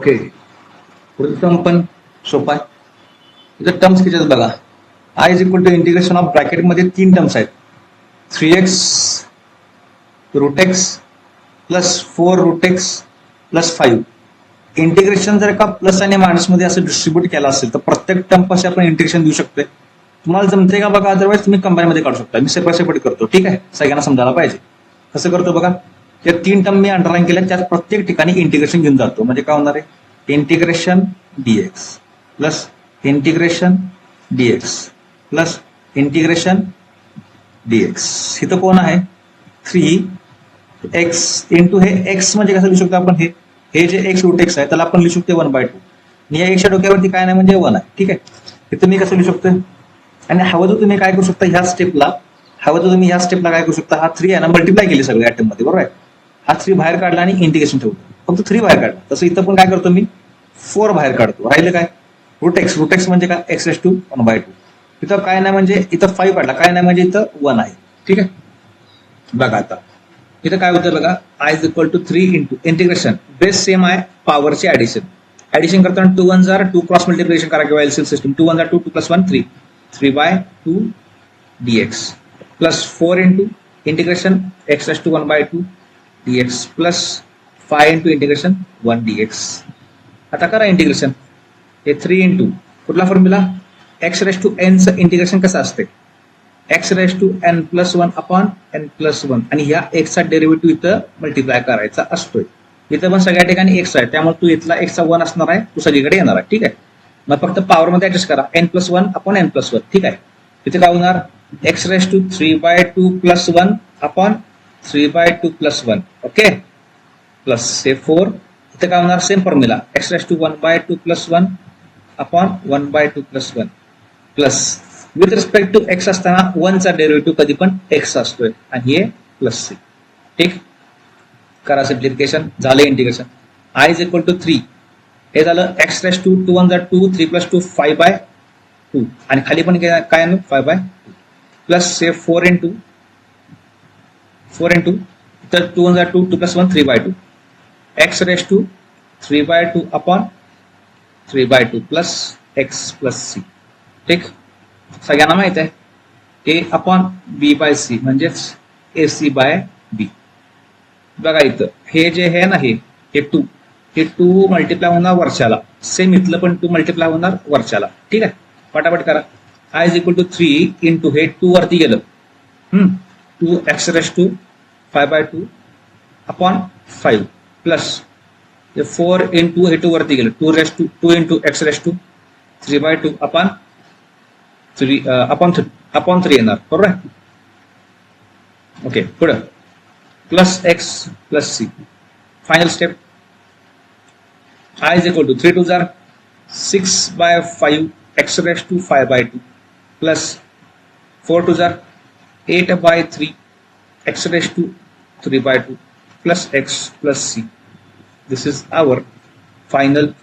Okay, पुढील term पण सोपा आहे. इथं टर्म्स किती आहेत बघा. I is equal to integration of ब्रॅकेटमध्ये 3 टर्म्स आहेत. 3x root x plus 4 root x plus 5. Integration जर का प्लस आणि मायनस मध्ये असं डिस्ट्रीब्यूट केला असेल तर प्रत्येक टर्म पाशी आपण इंटिग्रेशन देऊ शकतोय. तुम्हाला जमते का बघा, अदरवाईज तुम्ही कंबाईन मध्ये काढू शकता. मी सेपरेट करतो, ठीक आहे, सगळ्यांना समजायला पाहिजे. कसं करतो बघा, त्या 3 टर्म मी अंडरलाईन केल्या, त्यात प्रत्येक ठिकाणी इंटिग्रेशन घेऊन जातो. म्हणजे काय होणार आहे, integration DX plus integration DX plus integration DX. इथं कोण आहे, 3x इंटू हे एक्स म्हणजे कसं लिहू शकतो आपण, हे जे एक्स रूट एक्स आहे त्याला आपण लिहू शकतो 1/2. आणि या एक्सच्या डोक्यावरती काय नाही म्हणजे 1 आहे, ठीक आहे. इथं मी कसं लिहू शकतो, आणि हवं तर तुम्ही काय करू शकता, ह्या स्टेपला काय करू शकता, हा 3 आहे ना, मल्टिप्लाय केली सगळ्या ऍटम मध्ये, बरोबर आहे. हा 3 बाहेर काढला आणि इंटिग्रेशन ठेवलं, फक्त 3 बाहेर काढला. तसं इथं पण काय करतो मी, 4 बाहेर काढतो. राहिलं काय, रूट एक्स म्हणजे काय, x⁻². इथं काय नाही म्हणजे इथं 5 काढला, काय नाही म्हणजे इथं 1 आहे, ठीक आहे. बघा आता इथं काय होतं बघा, I is equal to 3 into integration base same आहे, पॉवरचे ऍडिशन करताना 2 1 जार 2 क्रॉस मल्टिप्लिकेशन करा किंवा एलसीएम सिस्टम. 2 1 जार 2 2 + 1 3 3/2 dx plus 4 into integration x⁻1/2 dx plus 5 into integration 1 dx. आता करा इंटिग्रेशन, हे 3 इंटू कुठला फॉर्म्युला, x⁻n चं इंटिग्रेशन कसं असते, x⁻n+1 अपॉन n+1 आणि ह्या x चा डेरिव्हेटिव्ह इथं मल्टिप्लाय करायचा असतोय. इथं पण सगळ्या ठिकाणी x आहे, त्यामुळे तू इथला x चा 1 असणार आहे, तू सगळीकडे येणार आहे, ठीक आहे. मग फक्त पॉवर मध्ये ऍडजस्ट करा, n+1 अपॉन n+1, ठीक आहे. इथे काय होणार, x⁻3/2 + 1 अपॉन 3/2 + 1, ओके, प्लस हे 4. इथे काय होणार, same formula, x⁻1/2 + 1 upon 1/2 + 1 plus with respect to X असताना 1 चा डेरिव्हेटिव्ह कधी पण x असतोय आणि हे प्लस c, ठीक. करा सिम्प्लिफिकेशन, झालं integration. I is equal to 3, हे झालं x⁻2 2 1 जार 2 3 + 2 5/2 आणि खाली पण काय आहे 5/2 प्लस हे 4 इंटू तर 2 1 जार 2 2 + 1 3/2 x⁻3/2 upon 3/2 plus x plus c, ठीक. सगळ्यांना माहित आहे a अपॉन b/c म्हणजेच ac/b. बघा इथं हे जे आहे ना, हे 2 मल्टिप्लाय होणार वरच्याला, सेम इथलं पण 2 मल्टिप्लाय होणार वरच्याला, ठीक आहे. पटापट करा. I is equal to 3 into हे 2 वरती गेलं, 2 x⁻5/2 अपॉन 5 प्लस 4 इंटू हे 2 वरती गेलं, 2 इंटू x⁻3/2 अपॉन 3 येणार, बरोबर आहे. ओके, पुढं plus x plus c. Final step, I is equal to 3 2 जार 6/5 x⁻5/2 प्लस 4 2 जार 8/3 x⁻3/2 plus x plus c. This is our final